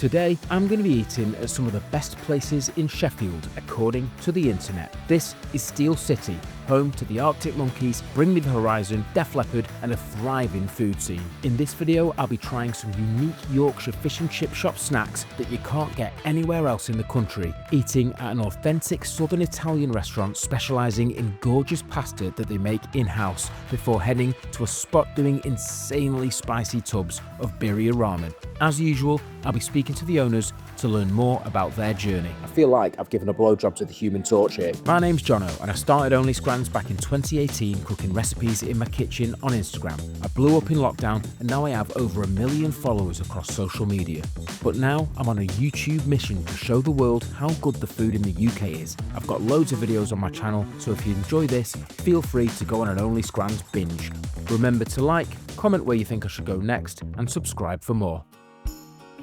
Today, I'm going to be eating at some of the best places in Sheffield, according to the internet. This is Steel City, home to the Arctic Monkeys, Bring Me the Horizon, Def Leppard, and a thriving food scene. In this video, I'll be trying some unique Yorkshire fish and chip shop snacks that you can't get anywhere else in the country, eating at an authentic southern Italian restaurant specialising in gorgeous pasta that they make in-house, before heading to a spot doing insanely spicy tubs of Birria ramen. As usual, I'll be speaking to the owners to learn more about their journey. I feel like I've given a blowjob to the Human Torch here. My name's Jono, and I started Only Scrans back in 2018 cooking recipes in my kitchen on Instagram. I blew up in lockdown, and now I have over 1 million followers across social media. But now I'm on a YouTube mission to show the world how good the food in the UK is. I've got loads of videos on my channel, so if you enjoy this, feel free to go on an Only Scrans binge. Remember to like, comment where you think I should go next, and subscribe for more.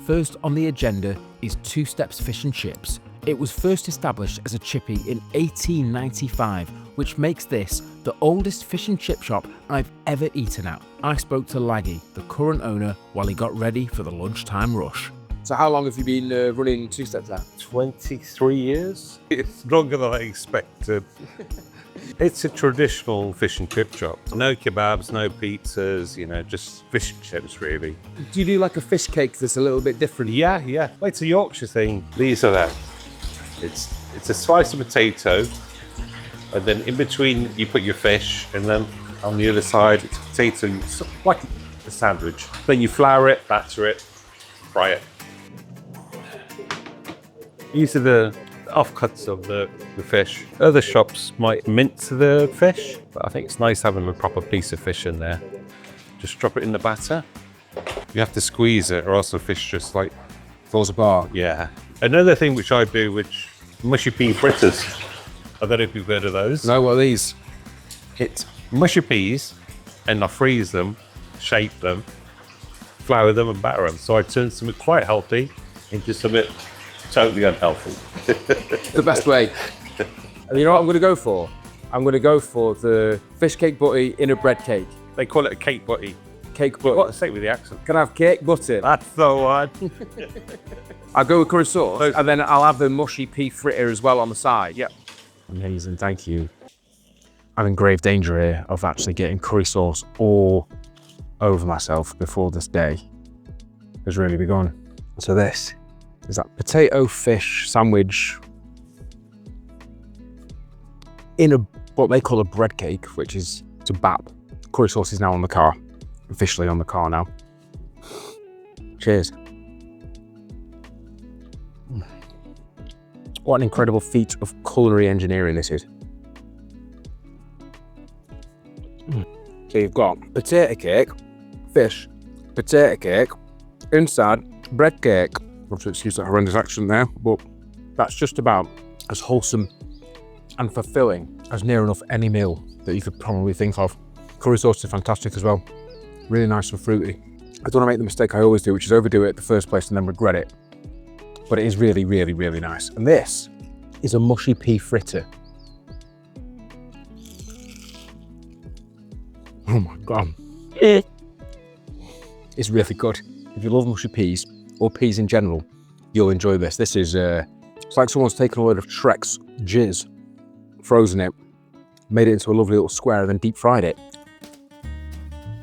First on the agenda is Two Steps Fish and Chips. It was first established as a chippy in 1895, which makes this the oldest fish and chip shop I've ever eaten at. I spoke to Laggy, the current owner, while he got ready for the lunchtime rush. So how long have you been running Two Steps at? 23 years. It's longer than I expected. It's a traditional fish and chip shop. No kebabs, no pizzas, you know, just fish and chips really. Do you do like a fish cake that's a little bit different? Yeah. Well, it's a Yorkshire thing. These are that. It's a slice of potato, and then in between you put your fish, and then on the other side it's potato, it's like a sandwich. Then you flour it, batter it, fry it. These are the offcuts of the fish. Other shops might mince the fish, but I think it's nice having a proper piece of fish in there. Just drop it in the batter. You have to squeeze it or else the fish just like Falls apart. Yeah. Another thing which I do, which mushy pea fritters. I don't know if you've heard of those. No, what are these? It's mushy peas, and I freeze them, shape them, flour them and batter them. So I turn something quite healthy into something totally unhealthy. The best way. And you know what I'm going to go for? I'm going to go for the fish cake butty in a bread cake. They call it a cake butty. Cake butty. What? Say it with the accent. Can I have cake butty? That's the one. I'll go with curry sauce, and then I'll have the mushy pea fritter as well on the side. Yeah. Amazing, thank you. I'm in grave danger here of actually getting curry sauce all over myself before this day has really begun. So this is that potato fish sandwich in a what they call a bread cake, which is a bap. Curry sauce is now on the car, officially on the car now. Cheers. What an incredible feat of culinary engineering this is. So you've got potato cake, fish, potato cake, inside bread cake. Also, excuse that horrendous accent there, but that's just about as wholesome and fulfilling as near enough any meal that you could probably think of. Curry sauce is fantastic as well. Really nice and fruity. I don't want to make the mistake I always do, which is overdo it at the first place and then regret it. But it is really, really, really nice. And this is a mushy pea fritter. Oh my God. It's really good. If you love mushy peas, or peas in general, you'll enjoy this. This is, it's like someone's taken a load of Shrek's jizz, frozen it, made it into a lovely little square, and then deep fried it.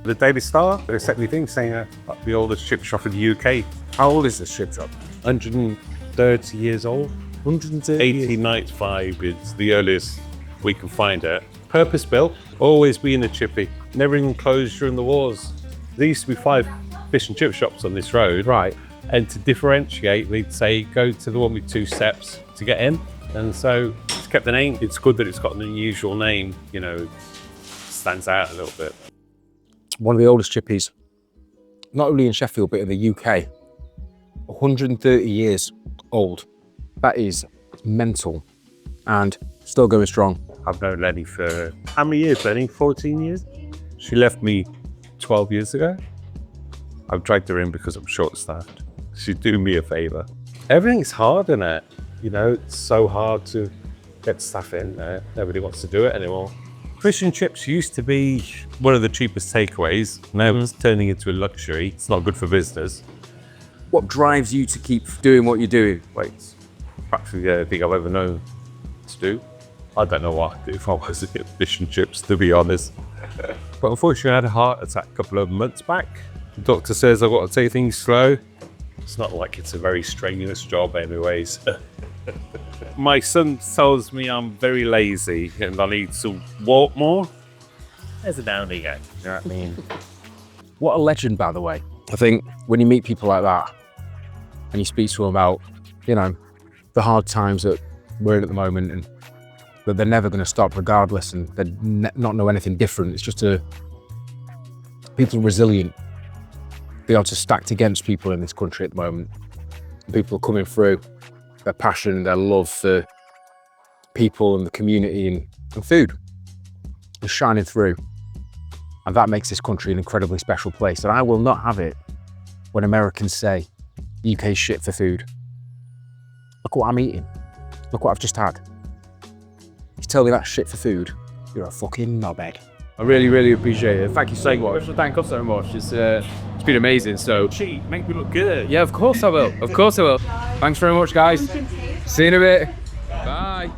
The Daily Star, they sent me things saying the oldest chip shop in the UK. How old is this chip shop? 130 years old. 1895 is the earliest we can find it. Purpose built, always being a chippy. Never even closed during the wars. There used to be 5 fish and chip shops on this road. Right. And to differentiate, we'd say go to the one with 2 steps to get in. And so it's kept the name. It's good that it's got an unusual name, you know, stands out a little bit. One of the oldest chippies, not only in Sheffield, but in the UK. 130 years old. That is mental and still going strong. I've known Lenny for, how many years, Lenny? 14 years? She left me 12 years ago. I've dragged her in because I'm short-staffed. She's doing me a favour. Everything's hard in it. You know, it's so hard to get stuff in there. Nobody wants to do it anymore. Fish and chips used to be one of the cheapest takeaways. Now it's turning into a luxury. It's not good for business. What drives you to keep doing what you're doing? Like, it's practically the only thing I've ever known to do. I don't know what I'd do if I was to get fish and chips, to be honest. But unfortunately, I had a heart attack a couple of months back. The doctor says I've got to take things slow. It's not like it's a very strenuous job anyways. My son tells me I'm very lazy and I need to walk more. There's a downy guy. You know what I mean? What a legend, by the way. I think when you meet people like that and you speak to them about, you know, the hard times that we're in at the moment and that they're never going to stop regardless and they not know anything different. It's just people are resilient. The odds are stacked against people in this country at the moment. People are coming through, their passion, their love for people and the community and food is shining through. And that makes this country an incredibly special place. And I will not have it when Americans say UK's shit for food. Look what I'm eating. Look what I've just had. You tell me that's shit for food, you're a fucking knobhead. I really, really appreciate it. Thank you so much. Thank you so much. It's been amazing. So, Gee, make me look good. yeah, of course I will. Of course I will. Thanks very much, guys. See you in a bit. Bye.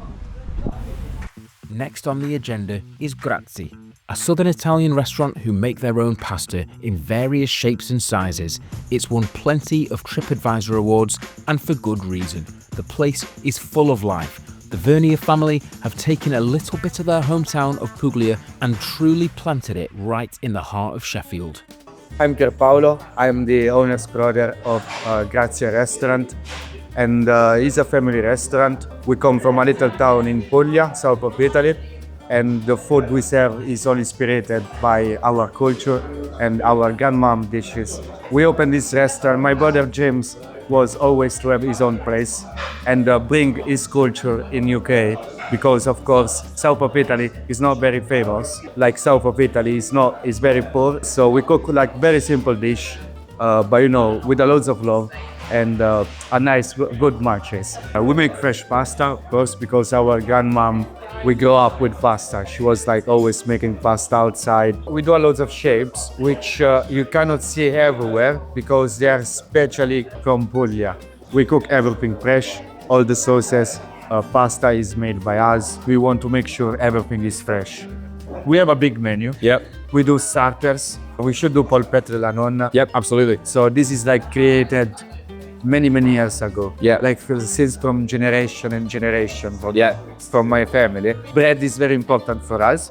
Next on the agenda is Grazie, a southern Italian restaurant who make their own pasta in various shapes and sizes. It's won plenty of TripAdvisor awards, and for good reason. The place is full of life. The Birria family have taken a little bit of their hometown of Puglia and truly planted it right in the heart of Sheffield. I'm Pierpaolo. I'm the owner's brother of Grazie restaurant, and it's a family restaurant. We come from a little town in Puglia, south of Italy, and the food we serve is all inspired by our culture and our grandmom dishes. We opened this restaurant. My brother James was always to have his own place and bring his culture in UK, because of course south of Italy is not very famous. Like south of Italy is very poor, so we cook like very simple dish, but you know, with a lots of love and a nice good matches. We make fresh pasta, of course, because our grandmom, we grew up with pasta. She was like always making pasta outside. We do a lot of shapes which you cannot see everywhere because they are specially from Puglia. We cook everything fresh, all the sauces, pasta is made by us. We want to make sure everything is fresh. We have a big menu. Yep. We do starters. We should do polpette alla nonna. Yep, absolutely. So this is like created many years ago. Yeah. Like since from generation and generation. Yeah. From my family. Bread is very important for us.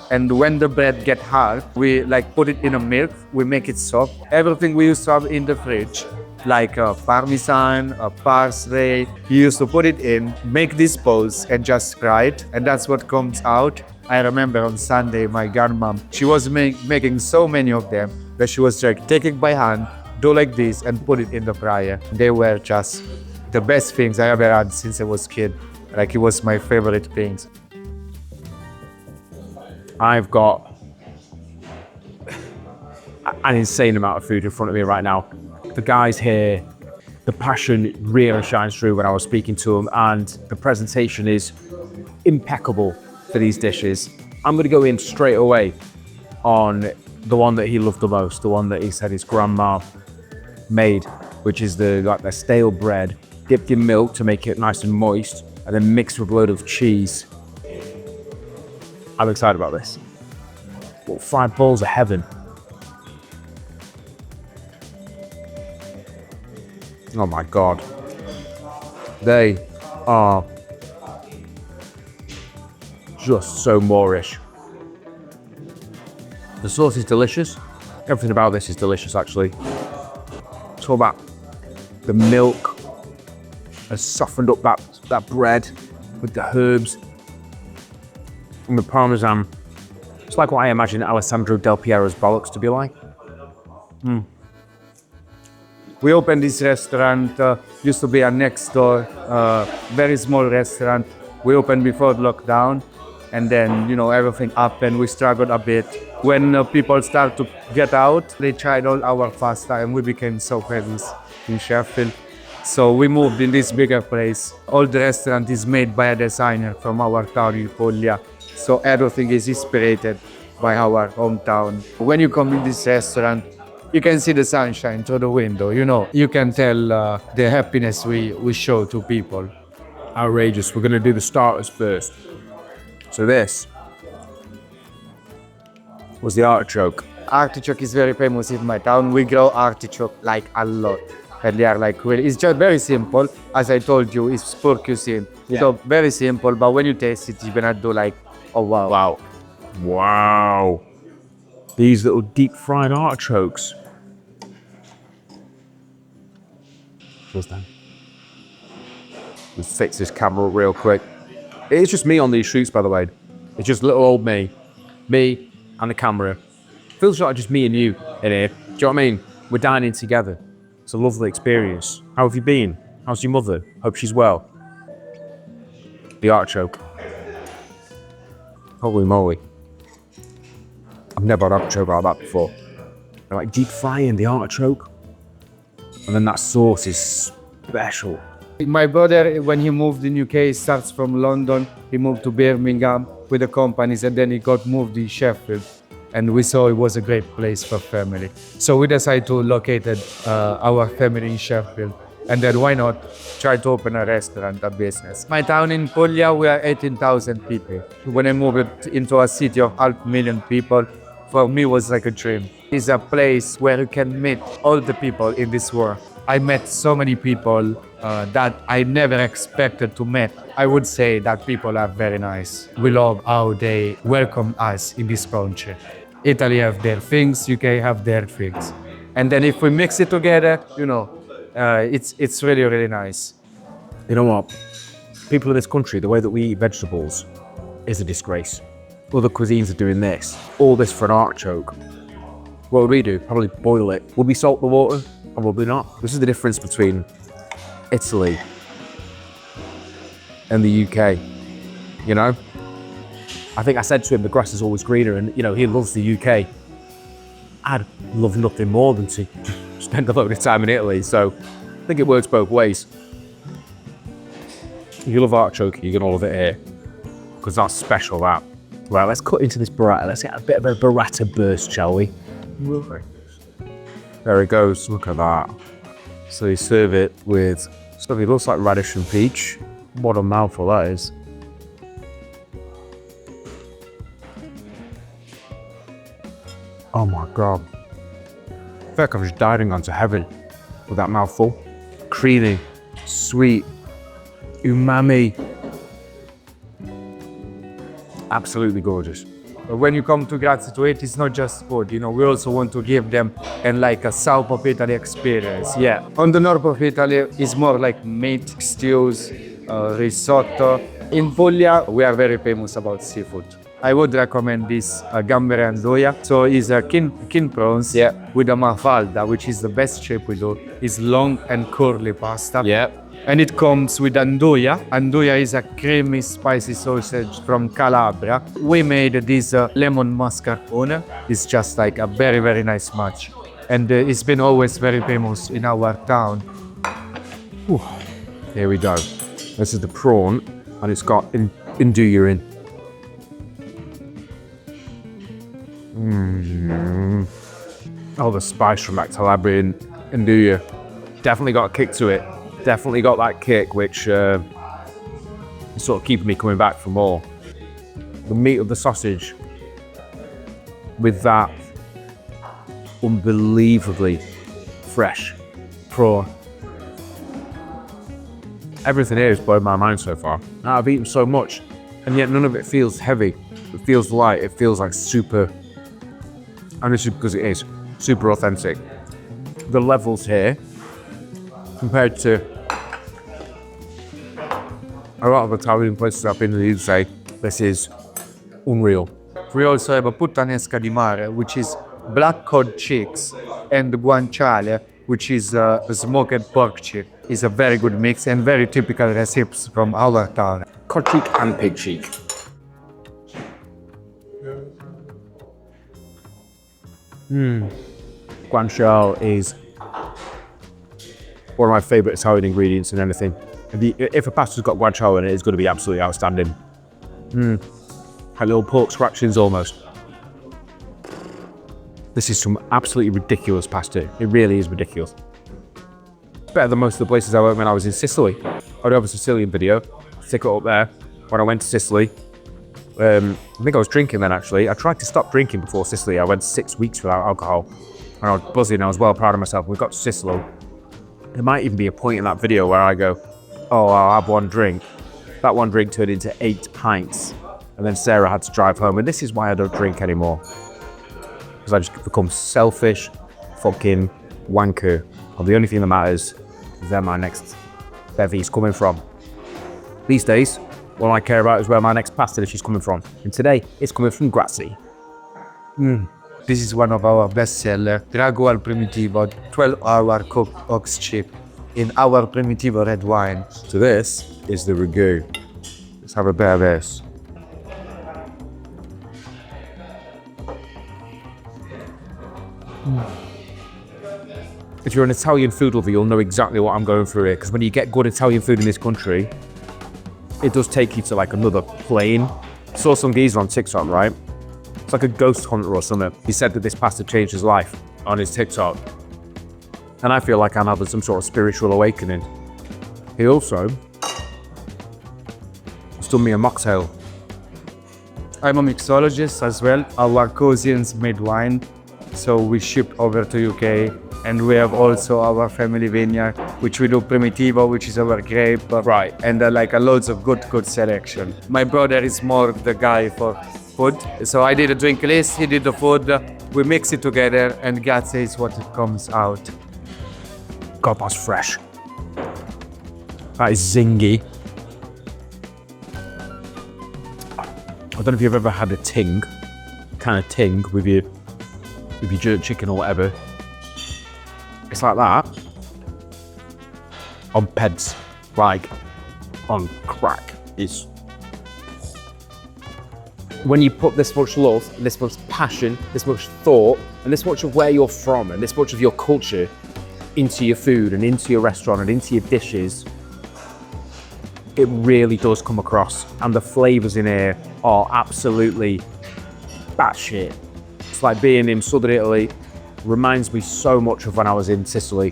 And when the bread get hard, we like put it in a milk. We make it soft. Everything we used to have in the fridge, like parmesan, parsley, you used to put it in, make these balls and just fry it. And that's what comes out. I remember on Sunday, my grandmom, she was making so many of them that she was like taking by hand, do like this and put it in the fryer. They were just the best things I ever had since I was a kid. Like it was my favorite things. I've got an insane amount of food in front of me right now. The guys here, the passion really shines through when I was speaking to them, and the presentation is impeccable for these dishes. I'm gonna go in straight away on the one that he loved the most, the one that he said his grandma made, which is the stale bread dipped in milk to make it nice and moist, and then mixed with a load of cheese. I'm excited about this. What fried balls of heaven. Oh my God. They are just so Moorish. The sauce is delicious. Everything about this is delicious, actually. It's all about the milk has softened up that bread with the herbs and the parmesan. It's like what I imagine Alessandro Del Piero's bollocks to be like. We opened this restaurant, used to be a next door, very small restaurant. We opened before lockdown, and then, you know, everything happened. We struggled a bit. When people start to get out, they tried all our pasta and we became so famous in Sheffield. So we moved in this bigger place. All the restaurant is made by a designer from our town in Puglia. So everything is inspired by our hometown. When you come in this restaurant, You can see the sunshine through the window, you know. You can tell the happiness we show to people. Outrageous. We're going to do the starters first. So this was the artichoke. Artichoke is very famous in my town. We grow artichoke like a lot. And they are like really, it's just very simple. As I told you, it's poor cuisine. Yeah. So very simple, but when you taste it, you're gonna do like, oh wow. Wow. Wow. These little deep fried artichokes. What's that? Let's fix this camera real quick. It's just me on these shoots, by the way. It's just little old me. Me and the camera. Feels like just me and you in here. Do you know what I mean? We're dining together. It's a lovely experience. How have you been? How's your mother? Hope she's well. The artichoke. Holy moly. I've never had artichoke like that before. They're like deep frying the artichoke. And then that sauce is special. My brother, when he moved in UK, he starts from London. He moved to Birmingham with the companies, and then he got moved in Sheffield. And we saw it was a great place for family. So we decided to locate our family in Sheffield. And then why not try to open a restaurant, a business. My town in Puglia, we are 18,000 people. When I moved into a city of 500,000 people, for me was like a dream. It's a place where you can meet all the people in this world. I met so many people that I never expected to meet. I would say that people are very nice. We love how they welcome us in this country. Italy have their things, UK have their things. And then if we mix it together, you know, it's really, really nice. You know what? People in this country, the way that we eat vegetables is a disgrace. Other cuisines are doing this. All this for an artichoke. What would we do? Probably boil it. Would we salt the water? Probably not. This is the difference between Italy and the UK, you know? I think I said to him, the grass is always greener, and, you know, he loves the UK. I'd love nothing more than to spend a load of time in Italy, so I think it works both ways. If you love artichoke, you're gonna love it here, because that's special, that. Right, let's cut into this burrata. Let's get a bit of a burrata burst, shall we? There it goes, look at that. So you serve it with stuff that looks like radish and peach. What a mouthful that is. Oh my God. I feel like I'm just diving onto heaven with that mouthful. Creamy, sweet, umami. Absolutely gorgeous. When you come to Grazie to eat, it's not just food, you know, we also want to give them like a south of Italy experience. Yeah. On the north of Italy, it's more like meat, stews, risotto. In Puglia, we are very famous about seafood. I would recommend this gamberi andoia. So it's a kin prawns with a mafalda, which is the best shape we do. It's long and curly pasta. Yeah. And it comes with andoia. Andoia is a creamy, spicy sausage from Calabria. We made this lemon mascarpone. It's just like a very, very nice match. And it's been always very famous in our town. Ooh. Here we go. This is the prawn, and it's got andouille in. Oh, the spice from that Calabrian andouille. Definitely got a kick to it. Definitely got that kick, which is sort of keeping me coming back for more. The meat of the sausage with that unbelievably fresh prawn. Everything here has blown my mind so far. Now, I've eaten so much, and yet none of it feels heavy. It feels light. It feels like super, and this is because it is super authentic. The levels here, compared to a lot of Italian places I've been in the UK, this is unreal. We also have a puttanesca di mare, which is black cod chicks, and guanciale, which is a smoked pork cheek. It's a very good mix and very typical recipes from our town. Cod cheek and pig cheek. Guanciale is one of my favourite Italian ingredients in anything. If a pasta's got guanciale in it, it's going to be absolutely outstanding. Like little pork scratchings almost. This is some absolutely ridiculous pasta. It really is ridiculous. Better than most of the places I went when I was in Sicily. I do have a Sicilian video. Stick it up there. When I went to Sicily, I think I was drinking then actually. I tried to stop drinking before Sicily. I went 6 weeks without alcohol. And I was buzzing. I was well proud of myself. We got to Sicily. There might even be a point in that video where I go, oh, I'll have one drink. That one drink turned into 8 pints. And then Sarah had to drive home. And this is why I don't drink anymore. Because I just become selfish, fucking wanker. And the only thing that matters is where my next bevy's coming from. These days, all I care about is where my next pasta dish is coming from. And today, it's coming from Grazie. This is one of our best sellers, ragu al primitivo, 12-hour cooked ox chip in our primitivo red wine. So this is the ragu. Let's have a bit of this. If you're an Italian food lover, you'll know exactly what I'm going through here. Because when you get good Italian food in this country, it does take you to like another plane. I saw some geezer on TikTok, right? It's like a ghost hunter or something. He said that this pasta changed his life on his TikTok. And I feel like I'm having some sort of spiritual awakening. He also has done me a mocktail. I'm a mixologist as well. Our cousins made wine, so we shipped over to UK. And we have also our family vineyard, which we do primitivo, which is our grape. Right. And like loads of good selection. My brother is more the guy for food. So I did a drink list, he did the food. We mix it together and Grazie is what it comes out. God, that's fresh. That is zingy. I don't know if you've ever had a ting with your jerk chicken or whatever. It's like that on peds, like on crack. Is when you put this much love, this much passion, this much thought, and this much of where you're from, and this much of your culture into your food and into your restaurant and into your dishes, it really does come across. And the flavours in here are absolutely batshit. It's like being in southern Italy. Reminds me so much of when I was in Sicily,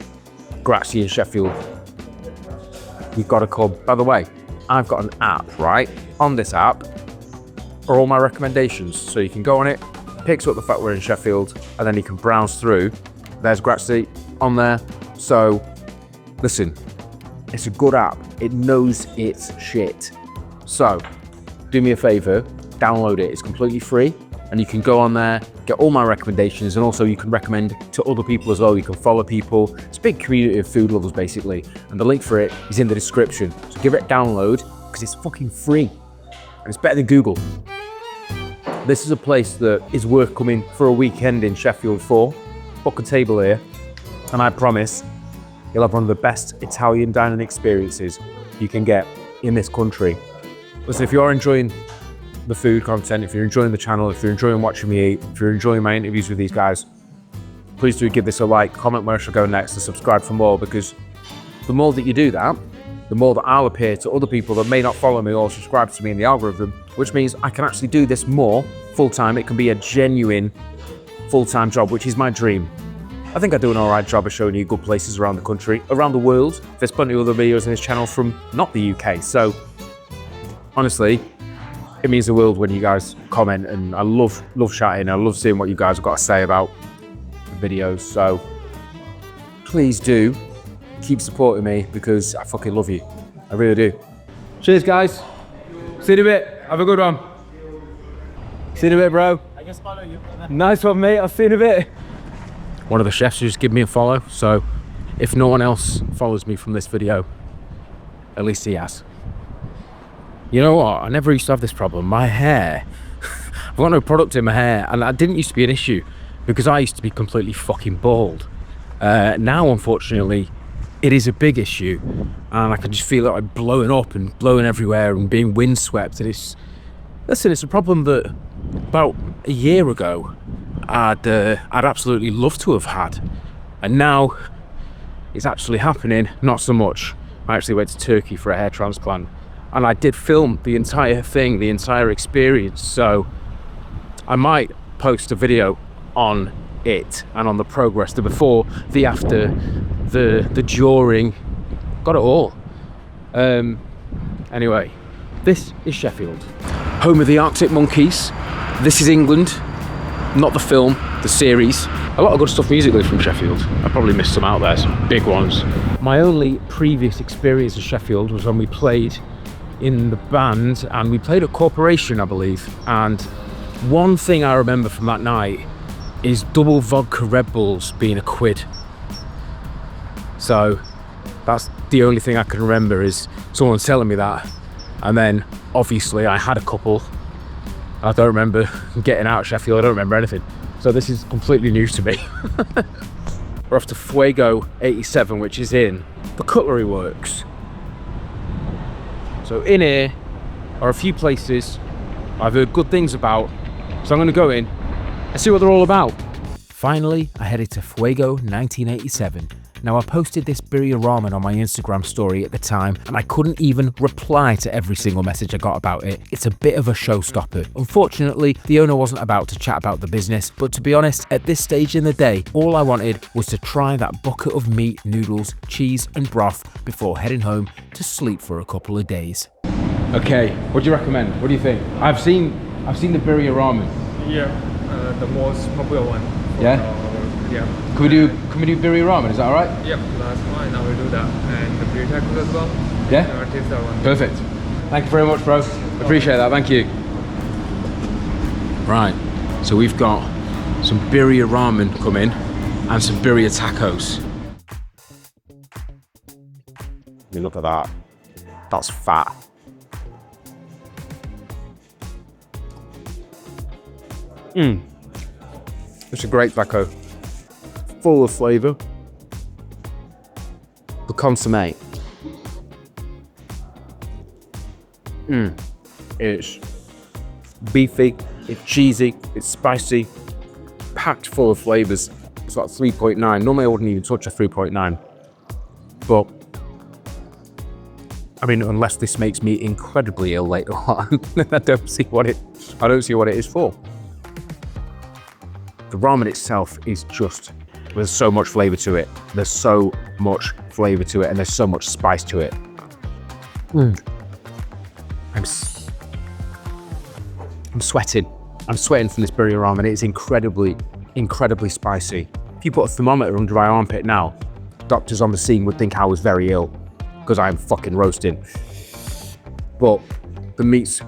Grazie in Sheffield. You've got to come. By the way, I've got an app, right? On this app are all my recommendations. So you can go on it, picks up the fact we're in Sheffield, and then you can browse through. There's Grazie on there. So listen, it's a good app. It knows its shit. So do me a favor, download it. It's completely free. And you can go on there, get all my recommendations, and also you can recommend to other people as well. You can follow people. It's a big community of food lovers, basically. And the link for it is in the description. So give it a download, because it's fucking free. And it's better than Google. This is a place that is worth coming for a weekend in Sheffield for. Book a table here, and I promise you'll have one of the best Italian dining experiences you can get in this country. Listen, if you're enjoying the food content, if you're enjoying the channel, if you're enjoying watching me eat, if you're enjoying my interviews with these guys, please do give this a like, comment where I should go next, and subscribe for more, because the more that you do that, the more that I'll appear to other people that may not follow me or subscribe to me in the algorithm, which means I can actually do this more full-time. It can be a genuine full-time job, which is my dream. I think I do an alright job of showing you good places around the country, around the world. There's plenty of other videos in this channel from not the UK, so honestly, it means the world when you guys comment, and I love chatting. I love seeing what you guys have got to say about the videos. So please do keep supporting me, because I fucking love you. I really do. Cheers, guys. See you in a bit. Have a good one. See you in a bit, bro. I just follow you. Nice one, mate. I'll see you in a bit. One of the chefs just give me a follow. So if no one else follows me from this video, at least he has. You know what? I never used to have this problem. My hair, I've got no product in my hair, and that didn't used to be an issue because I used to be completely fucking bald. Now, unfortunately, it is a big issue, and I can just feel it like blowing up and blowing everywhere and being windswept. And it's a problem that about a year ago I'd absolutely love to have had, and now it's actually happening. Not so much. I actually went to Turkey for a hair transplant, and I did film the entire thing, the entire experience. So I might post a video on it and on the progress, the before, the after, the during, got it all. Anyway, this is Sheffield, home of the Arctic Monkeys. This is England, not the film, the series. A lot of good stuff musically from Sheffield. I probably missed some out there, some big ones. My only previous experience of Sheffield was when we played in the band, and we played at Corporation, I believe. And one thing I remember from that night is double vodka Red Bulls being £1. So that's the only thing I can remember, is someone telling me that. And then obviously I had a couple. I don't remember getting out of Sheffield, I don't remember anything. So this is completely new to me. We're off to Fuego 87, which is in the Cutlery Works. So in here are a few places I've heard good things about, so I'm going to go in and see what they're all about. Finally, I headed to Fuego 1987. Now, I posted this Birria ramen on my Instagram story at the time, and I couldn't even reply to every single message I got about it. It's a bit of a showstopper. Unfortunately, the owner wasn't about to chat about the business, but to be honest, at this stage in the day, all I wanted was to try that bucket of meat, noodles, cheese and broth before heading home to sleep for a couple of days. Okay, what do you recommend? What do you think? I've seen the Birria ramen. Yeah, the most popular one. Yeah? Yeah. Can we do Birria ramen? Is that all right? Yep, last one. I will do that, and the beer tacos as well. Yeah. Taste that one. Perfect. Thank you very much, bro. Appreciate that. Thank you. Right. So we've got some Birria ramen coming and some Birria tacos. I mean, look at that. That's fat. It's a great taco. Full of flavour. The consommé. It's beefy, it's cheesy, it's spicy, packed full of flavours. It's like 3.9. Normally I wouldn't even touch a 3.9. But I mean, unless this makes me incredibly ill later on, I don't see what it is for. The ramen itself is just, there's so much flavour to it. There's so much flavour to it, and there's so much spice to it. I'm sweating. I'm sweating from this Birria ramen. It's incredibly, incredibly spicy. If you put a thermometer under my armpit now, doctors on the scene would think I was very ill, because I'm fucking roasting. But the meat's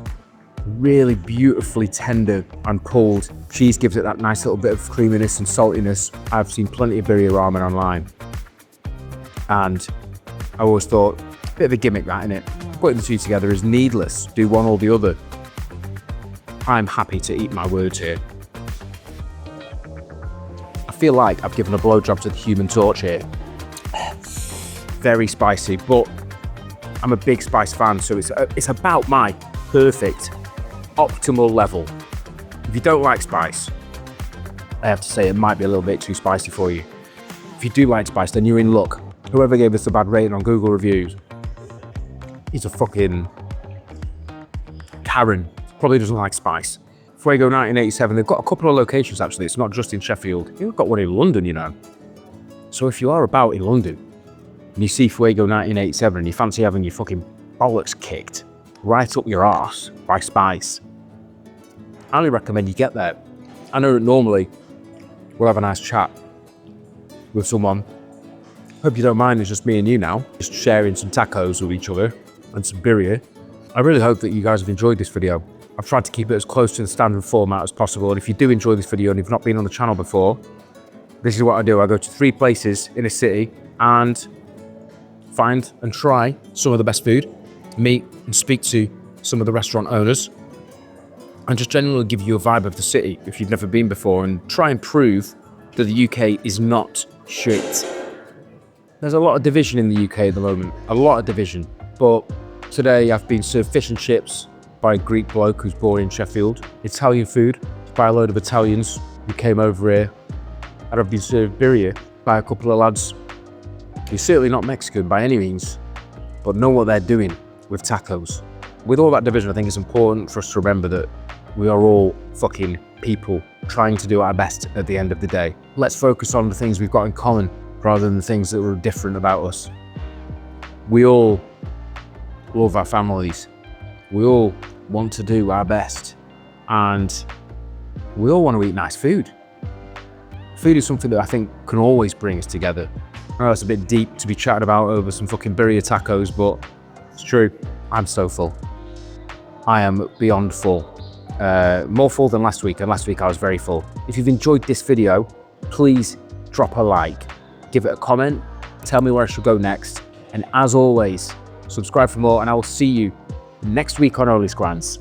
really beautifully tender and pulled. Cheese gives it that nice little bit of creaminess and saltiness. I've seen plenty of Birria ramen online, and I always thought, a bit of a gimmick that, innit? Putting the two together is needless. Do one or the other. I'm happy to eat my words here. I feel like I've given a blowjob to the Human Torch here. Very spicy, but I'm a big spice fan, so it's about my perfect, optimal level. If you don't like spice, I have to say it might be a little bit too spicy for you. If you do like spice, then you're in luck. Whoever gave us a bad rating on Google reviews, he's a fucking Karen. Probably doesn't like spice. Fuego 1987, they've got a couple of locations actually. It's not just in Sheffield. They've got one in London, you know. So if you are about in London and you see Fuego 1987 and you fancy having your fucking bollocks kicked right up your arse by spice, I highly recommend you get there. I know that normally we'll have a nice chat with someone. Hope you don't mind, it's just me and you now, just sharing some tacos with each other and some birria. I really hope that you guys have enjoyed this video. I've tried to keep it as close to the standard format as possible, and if you do enjoy this video and you've not been on the channel before, this is what I do. I go to 3 places in a city and find and try some of the best food, meet and speak to some of the restaurant owners, and just generally give you a vibe of the city if you've never been before, and try and prove that the UK is not shit. There's a lot of division in the UK at the moment, a lot of division, but today I've been served fish and chips by a Greek bloke who's born in Sheffield, Italian food by a load of Italians who came over here, and I've been served birria by a couple of lads who's certainly not Mexican by any means, but know what they're doing with tacos. With all that division, I think it's important for us to remember that We are all fucking people trying to do our best at the end of the day. Let's focus on the things we've got in common rather than the things that are different about us. We all love our families. We all want to do our best. And we all want to eat nice food. Food is something that I think can always bring us together. I know it's a bit deep to be chatting about over some fucking birria tacos, but it's true. I'm so full. I am beyond full. More full than last week, and last week I was very full. If you've enjoyed this video, please drop a like, give it a comment, tell me where I should go next, and as always, subscribe for more, and I will see you next week on Scrans.